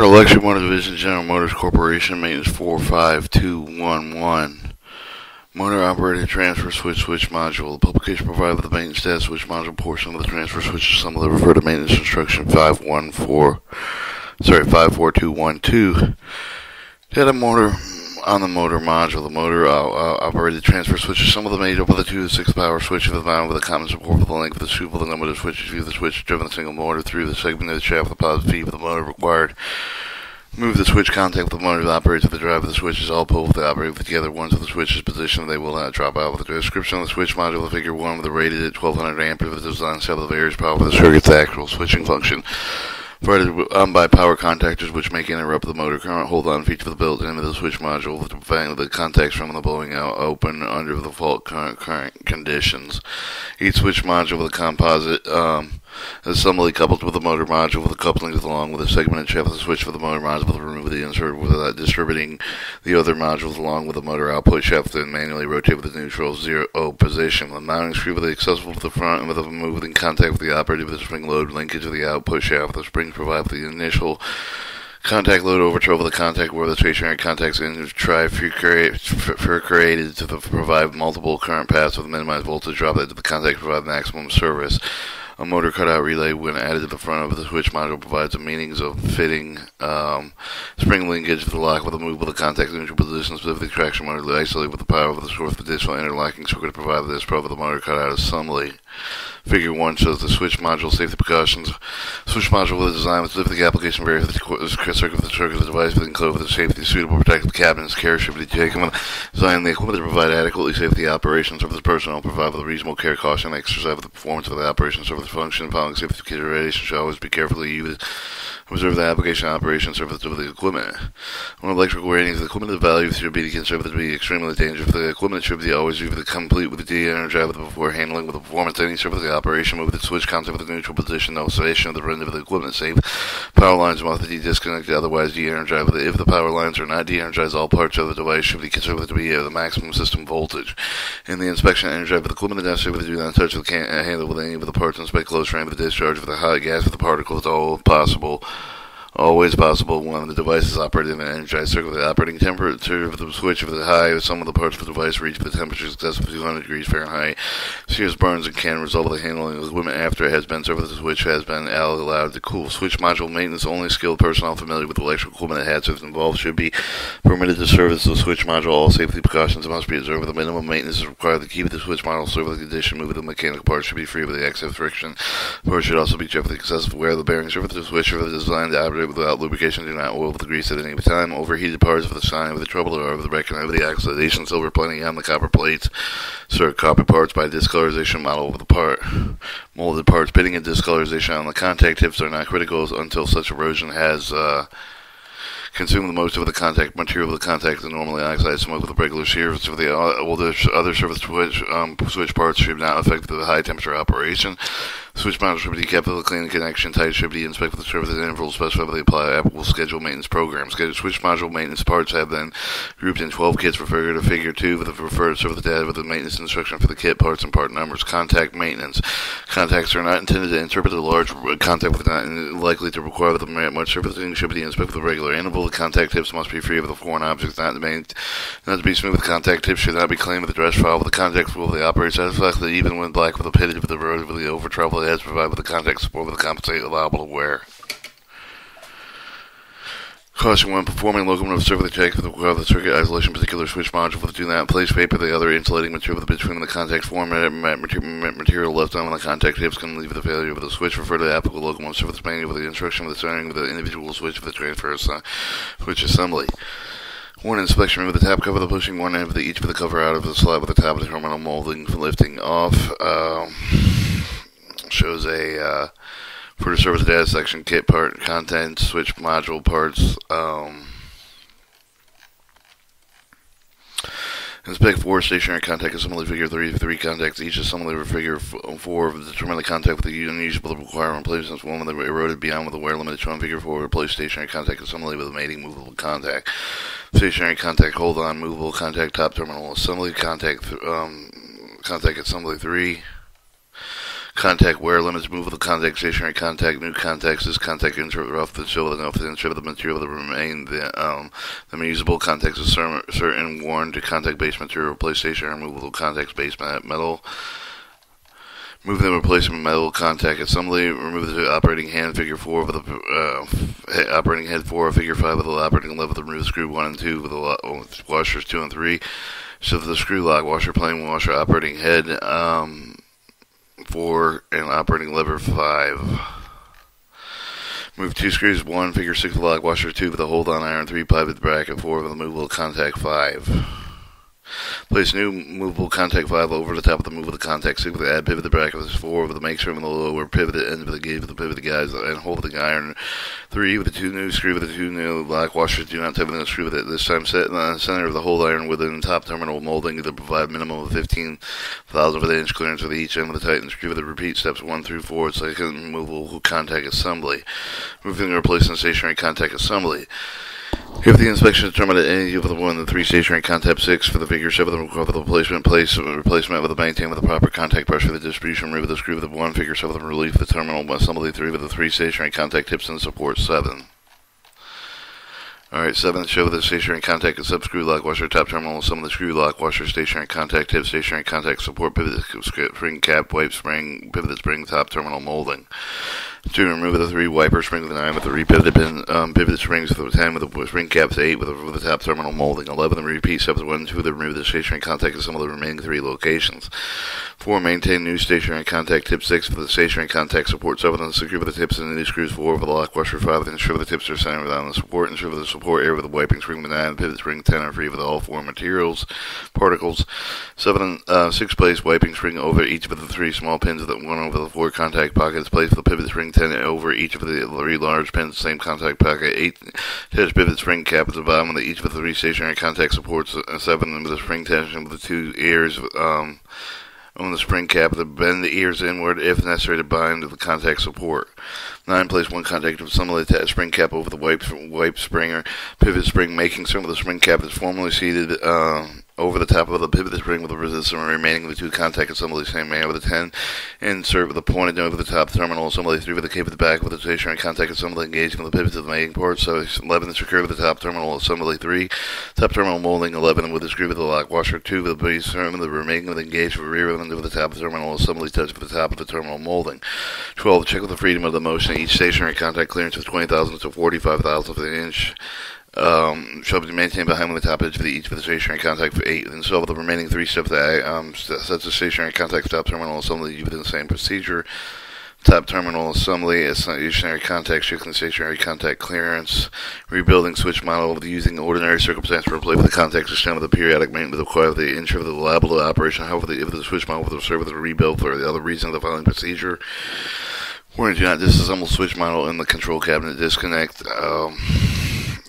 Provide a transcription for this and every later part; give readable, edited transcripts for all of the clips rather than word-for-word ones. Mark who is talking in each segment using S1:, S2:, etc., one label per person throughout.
S1: Electric Motor Division, General Motors Corporation, maintenance 45211. Motor operated transfer switch module. The publication provided with the maintenance status switch module portion of the transfer switch assembly refer to maintenance instruction 54212. Data motor on the motor module. The motor operated transfer switch assembly made up of the 2 to 6 power switch of the mounted with a common support for the length of the tube of the number of switches view the switch driven the single motor through the segment of the shaft of the positive feed of the motor required. Move the switch contact with the motor that operates with the drive of the switches. All pull with the operate with together once the switch is positioned. They will not drop out. With the description of the switch module of figure 1 with the rated at 1200 amperes with the design set of the various power for the circuit's actual switching function. Provided by power contactors which may interrupt the motor current. Hold on feature for the built-in of the switch module to prevent the contacts from the blowing out open under the fault current conditions. Each switch module with a composite assembly coupled with the motor module with the couplings along with a segmented shaft of the switch for the motor module to remove the insert without distributing the other modules along with the motor output shaft and manually rotate with the neutral 0 position. The mounting screw with the accessible to the front and with a moving contact with the operator with the spring load linkage of the output shaft. The springs provide the initial contact load over trouble the contact where the stationary contacts in created to provide multiple current paths with minimized voltage drop that the contact provide maximum service. A motor cutout relay, when added to the front of the switch module, provides the meanings of fitting spring linkage to the lock with a move with the contact in neutral position, specific traction motor isolate with the power of the source of additional interlocking circuit to provide this pro of the motor cutout assembly. Figure 1 shows the switch module safety precautions. Switch module with a design with specific application varies with the circuit of the device within code with the safety suitable protective cabinets. Care should be taken with design the equipment to provide adequately safety operations of the personnel, provide with a reasonable care, caution, and exercise with the performance of the operations of the function. Following safety considerations should always be carefully used. Observe the application operation surface of the equipment. When electrical ratings of the equipment, the value should be considered to be extremely dangerous. The equipment should be always used complete with the de-energized before handling with the performance. Any surface of the operation move the switch contact with the neutral position. No oscillation of the end of the equipment safe. Power lines must be disconnected, otherwise de-energized. If the power lines are not de-energized, all parts of the device should be considered to be the maximum system voltage. In the inspection, energized with the equipment necessary to do not touch the handle with any of the parts. Inspect close range with the discharge of the hot gas with the particles. Always possible when the device is operating in an energized circuit. The operating temperature of the switch of the high, some of the parts of the device reach the temperature excess of 200 degrees Fahrenheit. Serious burns and can result with the handling of the equipment after it has been serviced. The switch has been allowed to cool. Switch module maintenance. Only skilled personnel familiar with electrical equipment and hazards involved should be permitted to service the switch module. All safety precautions must be observed. The minimum maintenance is required to keep the switch module service condition. Moving the mechanical parts should be free of the excess friction. Parts should also be checked with excessive wear. The bearings service the switch are designed to operate without lubrication. Do not oil with the grease at any time. Overheated parts of the sign with the trouble or of the reckoning of the oxidation. Silver plating on the copper plates. Sort copper parts by discolorization model of the part. Molded parts. Pitting and discolorization on the contact tips are not critical until such erosion has consume the most of the contact material of the contact and normally oxide smoke with the regular surface of the other surface switch parts should not affect the high temperature operation. Switch module should be kept with a clean connection tight, should be inspected with the service intervals specified by the applicable schedule maintenance program. Switch module maintenance parts have been grouped in 12 kits referred to figure 2 with the referred service data with the maintenance instruction for the kit parts and part numbers. Contact maintenance. Contacts are not intended to interpret a large contact with not likely to require the much servicing should be inspected with a regular interval. The contact tips must be free of the foreign objects not to be smooth. The contact tips should not be clean with the dress file with the contact will the operator satisfactorily even when black with the pitted with the road with the over travel heads provided with the contact support with the compensate allowable to wear. Caution when performing locomotive survey check with the circuit isolation particular switch module with do not place paper the other insulating material between the contact format material left on the contact tips can leave the failure of the switch. Refer to the applicable locomotive service manual with the instruction of the setting of the individual switch of the transfer switch assembly. One inspection with the tap cover, the pushing one end of each of the cover out of the slot with the top of the terminal molding lifting off. Shows a for the service data section, kit part, content, switch module parts. Inspect 4 stationary contact assembly figure 3 contacts each assembly figure 4 determine the contact with the unusable requirement placements one with the eroded beyond with the wear limit shown figure 4 replace stationary contact assembly with a mating movable contact. Stationary contact hold on movable contact top terminal assembly contact contact assembly 3. Contact wear limits. Move of the contact, stationary contact, new contacts. This contact insert rough the show with enough the insert of the material to remain the usable contacts is certain worn to contact base material. Replace stationary removable contacts base metal. Move the replacement metal contact assembly. Remove the operating hand figure 4 with the operating head 4, figure 5 with the operating lever. Remove the screw 1 and 2 with the washers 2 and 3. So the screw lock, washer, plain washer, operating head 4, and operating lever 5. Move 2 screws 1, figure 6 with the lock, washer 2 with the hold on iron 3, pivot bracket 4 with the movable contact 5. Place new movable contact 5 over the top of the movable contact 6 with the add pivot the bracket with 4 with the make sure in the lower pivoted end of the gauge with the pivot guides and hold the iron 3 with the 2 new screw with the 2 new lock washers. Do not tap the screw with it. This time set in the center of the hold iron within the top terminal molding to provide minimum of 15,000 of the inch clearance with each end of the tighten screw with the repeat steps 1 through 4. Second movable contact assembly. Moving and replacing the stationary contact assembly. If the inspection determined that any of the 1 of the 3 stationary contact 6 for the figure 7 of the replacement replacement with the maintain with the proper contact pressure for the distribution, remove the screw with the 1 figure 7 of the relief the terminal assembly 3 with the 3 stationary contact tips and support 7. Alright, 7, show the stationary contact and sub screw lock washer top terminal, some of the screw lock washer, stationary contact tip, stationary contact support, pivot spring cap, wipe spring, pivot spring, top terminal molding. 2, remove the 3 wiper spring with the 9 with the repivoted pin, pivot springs with the 10 with the spring caps, 8 with the top terminal molding. 11, the repeat steps 1 and 2 to remove the stationary contact at some of the remaining 3 locations. 4, maintain new stationary contact tip 6 for the stationary contact support 7 and secure with the tips and the new screws 4 with the lock washer 5 and ensure the tips are centered on the support, ensure the support area with the wiping spring with the 9, pivot spring 10 are free with all 4 materials, particles. 7, 6 place wiping spring over each of the 3 small pins with 1 over the 4 contact pockets. Place the pivot spring 10 over each of the 3 large pins, same contact pocket. 8, attach pivot spring cap at the bottom of each of the 3 stationary contact supports. 7, with the spring tension with the 2 ears on the spring cap to bend the ears inward if necessary to bind to the contact support. 9, place 1 contact assembly attach spring cap over the wipe spring or pivot spring, making some of the spring cap is formally seated over the top of the pivot spring with the resistance remaining of the 2 contact assemblies, same manner with the 10. Insert with the pointed over the top terminal assembly 3 with the cable at the back with the stationary contact assembly engaging with the pivot to the mating port. So 11, secure with the top terminal assembly 3, top terminal molding 11 with the screw with the lock washer 2 with the base terminal, the remaining with the engaged with rear end with the top of the terminal assembly touch with the top of the terminal molding. 12, check with the freedom of the motion. Each stationary contact clearance of 20,000 to 45,000 of the inch. Shall be maintained behind the top edge of each of the stationary contact for 8. Then solve the remaining 3 steps that sets the stationary contact top terminal assembly within the same procedure. Top terminal assembly, stationary contact, shifting stationary contact clearance, rebuilding switch model using ordinary circumstance to replace the contact system with a periodic maintenance required the ensure the reliable operation. However, if the switch model will serve with a rebuild for the other reason of the following procedure. Where do not disassemble switch model in the control cabinet, disconnect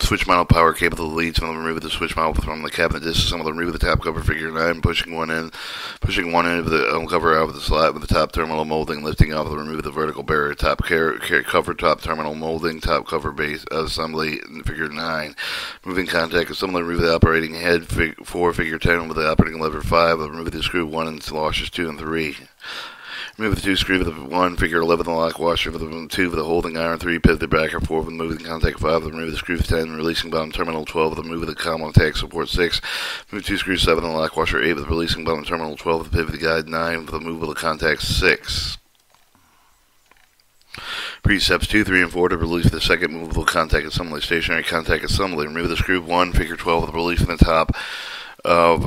S1: switch model power cable to the leads from the remove the switch model from the cabinet, disassemble the remove the top cover figure 9, pushing one end of the cover out of the slot with the top terminal molding, lifting off the remove the vertical barrier, top cover top terminal molding, top cover base assembly figure 9, moving contact assembly, remove the operating head 4 figure 10 with the operating lever 5, remove the screw 1 and washers 2 and 3. Remove the 2 screw with the 1 figure 11 the lock washer with the 2 with the holding iron 3 pivot the bracket 4 with the moving contact 5 with the remove the screw 10 releasing bottom terminal 12 with the move of the contact support 6. Move 2 screws 7 the lock washer 8 with the releasing bottom terminal 12 with the pivot guide 9 with the move of the contact 6. Steps 2, 3, and 4 to release the second movable contact assembly, stationary contact assembly. Remove the screw 1 figure 12 with the release in the top of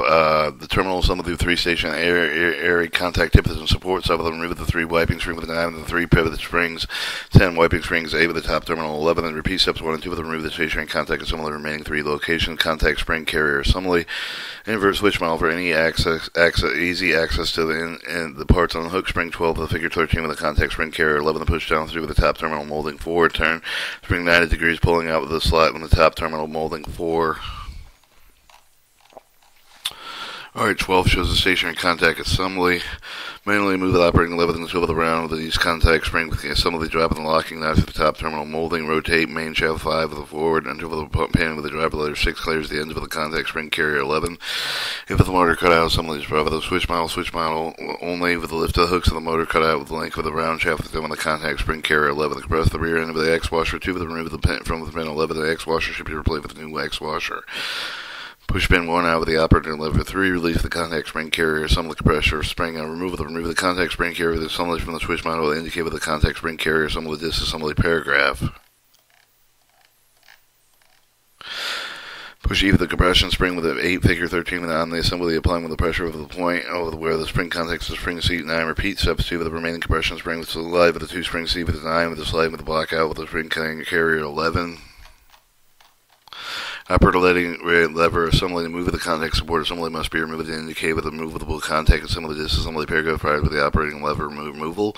S1: the terminal assembly through 3 station area contact tips and support. 7 of them remove the 3 wiping spring with the 9 and the 3 pivot springs. 10 wiping springs 8 with the top terminal. 11 and repeat steps 1 and 2 with them remove the stationary contact assembly the remaining 3 location contact spring carrier assembly. Invert switch model for any easy access to the parts on the hook spring. 12 with the figure 13 with the contact spring carrier. 11 the push down through with the top terminal molding 4. Turn spring 90 degrees pulling out with the slot with the top terminal molding 4. Alright, 12 shows the stationary contact assembly. Manually move the operating lever and swivel around with these contact spring with the assembly drop and the locking knife to the top terminal molding. Rotate main shaft 5 with the forward until the pan with the driver letter 6 clears the ends of the contact spring carrier 11. If the motor cutout assembly is driver the switch model only with the lift of the hooks of the motor cutout with the length of the round shaft with the contact spring carrier 11. Compress the rear end of the X washer 2 with the remove the pin from the pin 11. The X washer should be replaced with a new X washer. Push pin 1 out with the operating lever 3, release the contact spring carrier, assemble the compressor spring, and remove the contact spring carrier with the assembly from the switch model will indicate with the contact spring carrier, assemble the disassembly paragraph. Push E with the compression spring with the 8 figure 13 on the assembly, applying with the pressure over the point over where the spring contacts the spring seat 9. Repeat steps 2 with the remaining compression spring with the slide with the 2 spring seat with the 9 with the slide with the block out with the spring carrier 11. Operating lever assembly to move the contact support assembly must be removed to indicate with the movable contact assembly disassembly paragraph prior to the operating lever removal.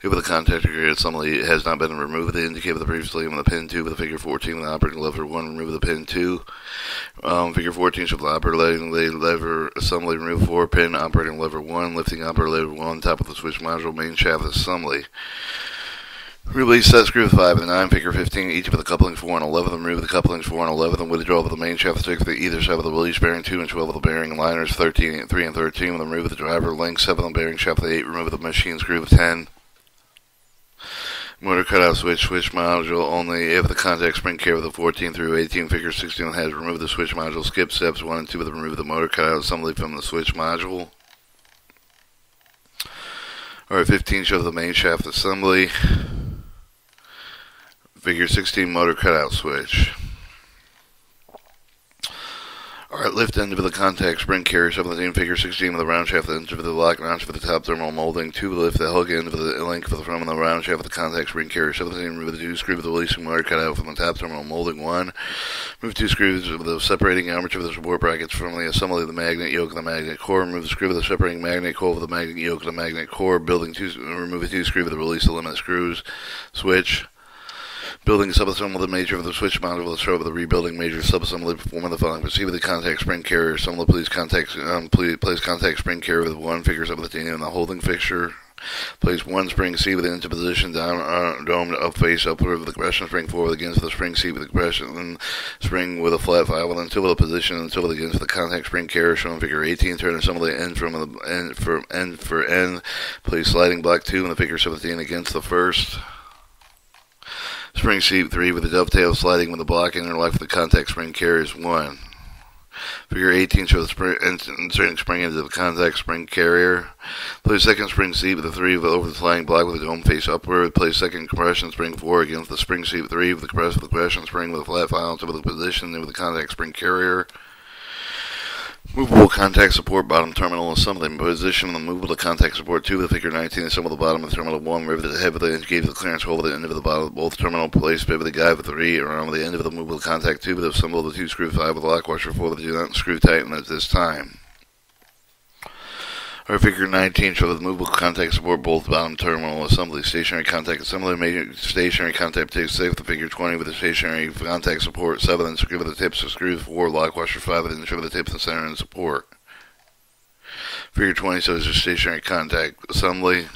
S1: If the contact assembly has not been removed, they indicate with the previously on the pin 2 with the figure 14 with the operating lever 1 remove the pin 2. Figure 14 shows the operating lever assembly remove 4 pin operating lever 1 lifting operating lever 1 top of the switch module main shaft assembly. Release set screw 5 and 9, figure 15, each with the couplings 4 and 11. Remove the couplings 4 and 11 and withdraw with the main shaft 6 to either side of the release bearing 2 and 12 of the bearing liners 13, 3 and 13. Remove the driver length 7 on the bearing shaft 8. Remove the machine screw 10. Motor cutout switch module only if the contact spring carrier with the 14 through 18 figure 16 has removed the switch module. Skip steps 1 and 2 with the remove the motor cutout assembly from the switch module. Alright, 15 shows the main shaft assembly. Figure 16 motor cutout switch. Alright, lift end of the contact spring carrier 17 figure 16 with the round shaft end of the lock notch for the top thermal molding. 2 lift the hook end of the length of the front of the round shaft of the contact spring carrier 17. Remove the 2 screws with the releasing motor cutout from the top thermal molding 1. Remove 2 screws with the separating armature of the support brackets from the assembly of the magnet yoke of the magnet core. Remove the screw with the separating magnet core with the magnet yoke of the magnet core. Remove the 2 screw with the release the limit screws. Switch. Building subassembly the major of the switch module will show the rebuilding major subassembly performing the following. Proceed with the contact spring carrier. Assembly place contact spring carrier with 1 figure 17 in the holding fixture. Place 1 spring seat with it into position down domed up face upward with the compression spring forward against the spring seat with the compression spring with a flat file until the position until it against the contact spring carrier shown figure 18. Turn assembly end from the end for end. Place sliding block 2 in the figure 17 against the first. Spring seat 3 with the dovetail sliding with the block interlock for the contact spring carriers 1. Figure 18 shows inserting spring into the contact spring carrier. Place second spring seat with the 3 over the sliding block with the dome face upward. Place second compression spring 4 against the spring seat 3 with the compression spring with a flat file into the position with the contact spring carrier. Movable contact support bottom terminal assembly. Position the movable contact support 2 with the figure 19. Assemble the bottom of the terminal 1. Rivet the head with the indicate the clearance hole with the end of the bottom of both terminal. Place pivot the guide with the 3 around the end of the movable contact 2 with the assemble the 2 screw 5 with the lock washer 4 with the do not screw tighten at this time. Our figure 19 shows the movable contact support both bottom terminal assembly. Stationary contact assembly. Major stationary contact takes safe. The figure 20 with the stationary contact support 7 and screw with the tips of screws 4. Lock washer 5 and ensure the tips and center and support. Figure 20 shows the stationary contact assembly.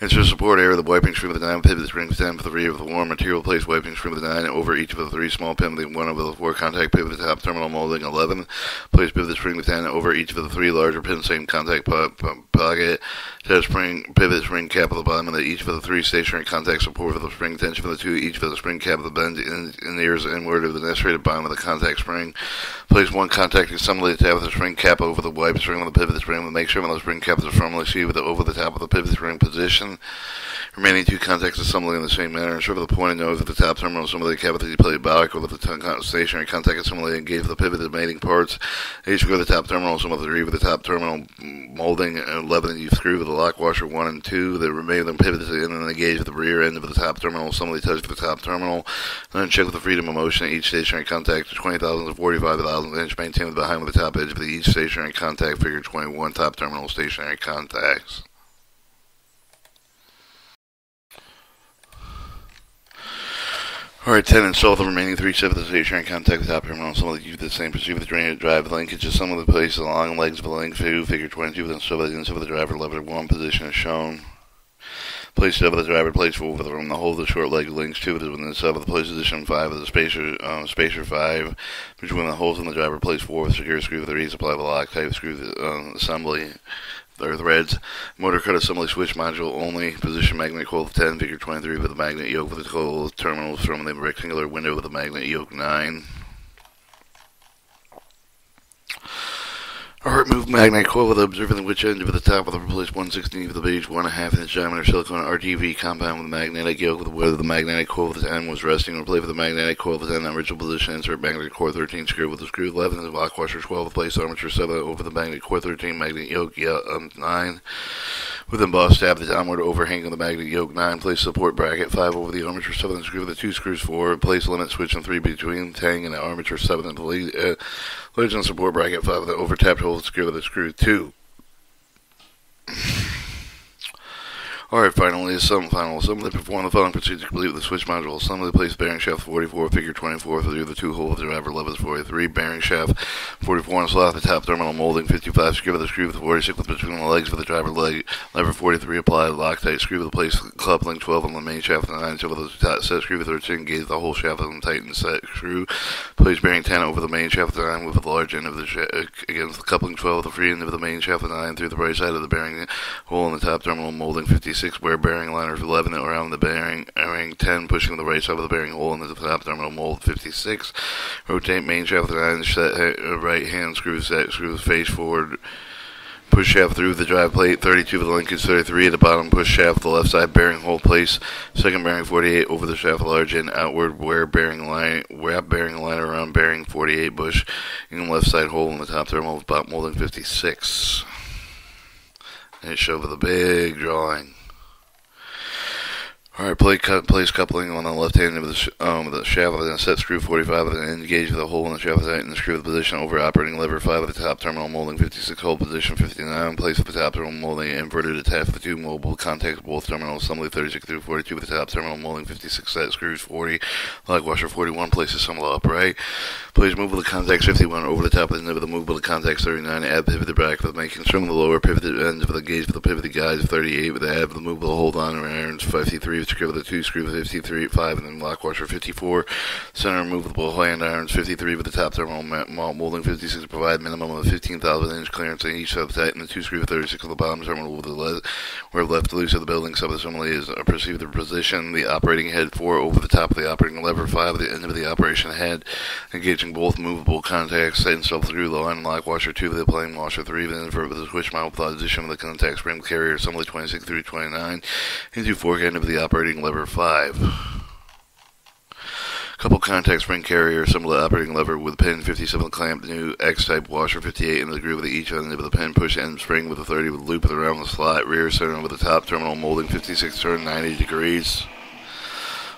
S1: Insert support area of the wiping screw with the 9 pivot spring 10 for the rear of the warm material. Place wiping screw with the 9 over each of the 3 small pin with 1 over the 4 contact pivot at the top terminal molding 11. Place pivot spring with 10 over each of the 3 larger pins, same contact pocket. Set pivot spring cap at the bottom of each of the 3 stationary contact support for the spring tension for the 2 each for the spring cap of the bend in the ears inward of the necessary bottom of the contact spring. Place 1 contact assembly at the top of the spring cap over the wipe spring with the pivot spring with make sure when the spring cap is firmly seated over the top of the pivot spring position. Remaining 2 contacts assembly in the same manner. Ensure the pointed nose at the top terminal assembly cap with the plate back or with the stationary contact assembly engage the pivot the mating parts. Each screw the top terminal assembly 3 with the top terminal molding 11 and you screw with the lock washer 1 and 2. The remaining pivot in and engage with the rear end of the top terminal assembly touch for the top terminal. Then check with the freedom of motion at each stationary contact 20,000 to 45,000 inch. Maintain with behind with the top edge of each stationary contact figure 21 top terminal stationary contacts. Alright, 10. Install the remaining 3 shafts of the stationary contact with top terminal. Some of the same proceed with the drainage drive linkages. Some of the places along the legs of the link figure 22 with install the inside of the driver lever 1 position is shown. Place over the driver, place over the room. The whole of the short leg links 2 within the sub of the place position 5 of the spacer 5 between the holes in the driver. Place 4 with secure screw with the resupply of the Loctite screw assembly. Or threads. Motor cut assembly switch module only. Position magnet coil 10, figure 23 with the magnet yoke with the coil terminals from the rectangular window with the magnet yoke 9. Alright, move magnet coil with the observer in which end of the top of the replace 1/16 of the beige 1.5 inch diameter silicone RTV compound with the magnetic yoke with where the magnetic coil with the end was resting. Replace with the magnetic coil with the end in original position. Insert magnetic core 13 screw with the screw 11 and the lock washer 12. Place armature 7 over the magnetic core 13 magnet yoke 9. With embossed tab the downward overhang of the magnet yoke 9. Place support bracket 5 over the armature 7 and screw with the 2 screws 4. Place limit switch and 3 between tang and the armature 7 and the leads and support bracket 5 with the over tapped hole screw with the screw 2. Alright, finally, assembly perform the following procedure complete with the switch module. Assembly place bearing shaft 44, figure 24 through the 2 hole of the driver levers 43, bearing shaft 44 and slot the top terminal molding 55, screw with the screw with 46 with between the legs of the driver leg, lever 43 apply Loctite, screw with the place coupling 12 on the main shaft and 9 so with the set screw with 13, engage the whole shaft and tighten set screw, place bearing 10 over the main shaft 9 with the large end of the against the coupling 12 the free end of the main shaft 9 through the right side of the bearing hole in the top terminal molding 56, where bearing liner 11 around the bearing 10 pushing the right side of the bearing hole in the top terminal mold 56. Rotate main shaft 9 set right hand screw set screws face forward. Push shaft through the drive plate 32 with the linkage 33 at the bottom. Push shaft the left side bearing hole place. Second bearing 48 over the shaft large end outward. Wrap bearing line around bearing 48 bush in the left side hole in the top terminal of molding 56. And it showed with a big drawing. Alright, place coupling on the left hand of the shaft with a set screw 45 with an engage with a hole in the shaft and the screw with the position over operating lever 5 with the top terminal molding 56 hole position 59. Place with the top terminal molding inverted attach the 2 mobile contacts both terminal assembly 36 through 42 with the top terminal molding 56 set screws 40. Lock washer 41 place assemble upright. Place movable contacts 51 over the top of the end of the movable contacts 39. Add pivot back with making trim the lower pivoted ends of the gauge with the pivot guides 38 with the add the movable hold on irons 53. Screw with the 2 screw with 53 5 and then lock washer 54. Center removable hand irons 53 with the top terminal molding 56 provide minimum of 15,000 inch clearance on each subtight and the 2 screw with 36 on the bottom terminal with the where left loose of the building subassembly is perceive the position the operating head 4 over the top of the operating lever 5 at the end of the operation head engaging both movable contacts set install through the line lock washer 2 with the plane washer 3 then invert with the switch model with addition of the contact spring carrier assembly 26 through 29 into fork end of the operating lever 5. Couple contact spring carrier assemble the operating lever with pin 57 clamp new X-type washer 58 in the groove with each end of the pin push end spring with a 30 with loop around the slot rear center over the top terminal molding 56 turn 90 degrees.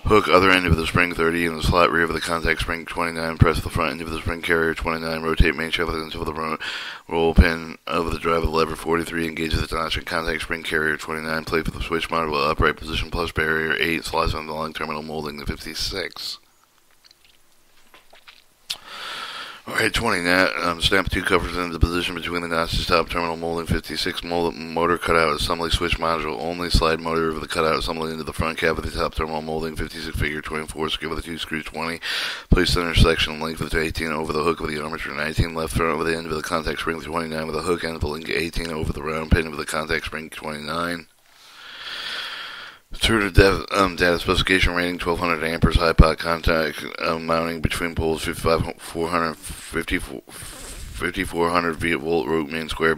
S1: Hook other end of the spring 30 in the slot rear of the contact spring 29. Press the front end of the spring carrier 29. Rotate main shaft until the roll pin of the drive of the lever 43. Engage the notch contact spring carrier 29. Plate with the switch module upright position plus barrier 8. Slides on the long terminal molding the 56. Alright, 20 stamp 2 covers into the position between the notches top terminal molding 56 motor cutout assembly switch module only slide motor of the cutout assembly into the front cap of the top terminal molding 56 figure 24 screw with the 2 screws 20 place center section length of 18 over the hook of the armature 19 left front over the end of the contact spring 29 with the hook end of the link 18 over the round pin of the contact spring 29. True to data specification rating 1200 amperes high pot contact mounting between poles 5400 volt root mean square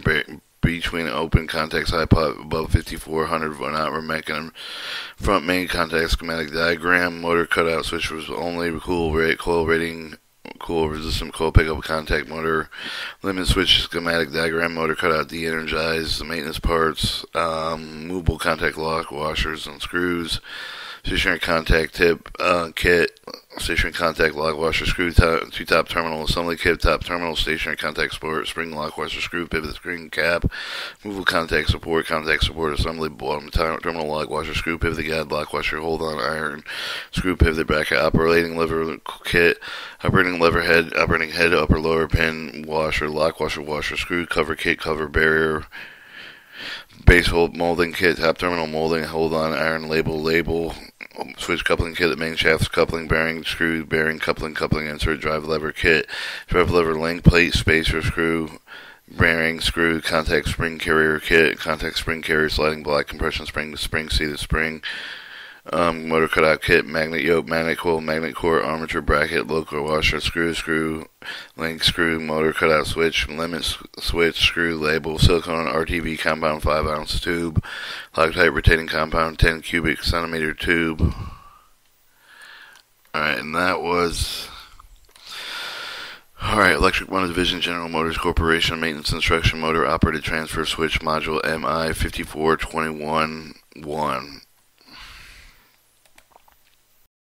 S1: between open contacts high pot above 5400 not mechanism front main contact schematic diagram motor cutout switch was only coil rating coil resistant coil pickup contact motor limit switch schematic diagram motor cutout de-energized maintenance parts movable contact lock washers and screws stationary contact tip kit, stationary contact lock washer screw, two top terminal assembly kit, top terminal, stationary contact support, spring lock washer screw, pivot screen cap, movable contact support assembly, bottom terminal lock washer screw, pivot guide lock washer, hold on iron, screw pivot bracket, operating lever kit, operating head, upper lower pin washer, lock washer screw, cover kit, cover barrier, base hold molding kit, top terminal molding, hold on iron, label, switch coupling kit, main shafts, coupling, bearing, screw, bearing, coupling, insert, drive lever kit, drive lever link plate, spacer, screw, bearing, screw, contact spring carrier kit, contact spring carrier, sliding block, compression spring, seated spring, motor cutout kit, magnet yoke, magnet coil, magnet core, armature bracket, local washer, screw, link screw, motor cutout switch, limit switch, screw, label, silicone RTV compound 5-ounce tube, Loctite retaining compound 10 cubic centimeter tube. Alright, and that was... Alright, Electric Motor Division, General Motors Corporation, Maintenance Instruction Motor Operated Transfer Switch Module MI 54211.